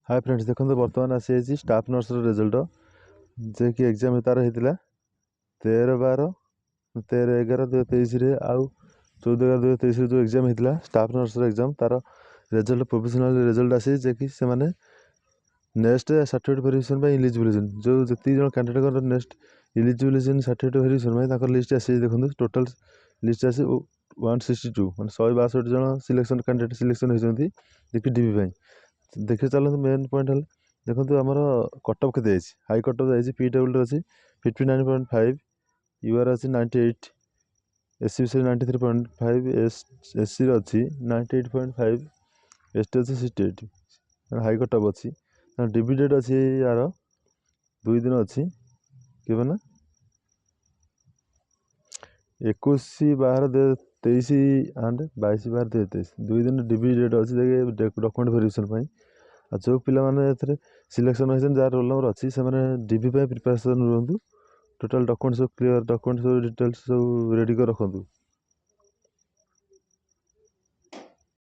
Hi friends देखो बर्तमान आसी स्टाफ नर्स रिजल्ट जे कि एग्जाम तार होता 13/12 13/11/2023 आउ 14/11/2023 जो एग्जाम होता स्टाफ नर्स एग्जाम तार रिजल्ट प्रोविजनल रिजल्ट आसी जे कि से माने नेक्स्ट सर्टिफिकेट वेरिफिकेशन इलिजिबल जो जी जन candidate next eligible certificate verification list आसी देखो टोटल लिस्ट आसी 162 मान 162 जन सिलेक्शन कैंडिडेट सिलेक्शन होती डीपी देखिए चलते मेन पॉइंट है देखो आमर कटअफ के हाई कटअफ जाइए पीडब्ल्यू अच्छी 59.5 यूआर अच्छी 98 एससी सी 93.5 एससी अच्छी 98.5 एसटी अच्छी 68 हाई कटअफ अच्छी डिबी डेट अच्छी यार 2 दिन अच्छी के 21/12/2023 एंड 22/12/2023 2 दिन डिबी डेट अच्छी डॉक्यूमेंट वेरिफिकेशन आ जो पे सिलेक्शन होती जहाँ रोल नंबर अच्छी से डीबी प्रिपरेशन रुहतु टोटाल डॉक्यूमेंट सब क्लियर डॉक्यूमेंट सब डिटेल्स सब रेडी कर रखु।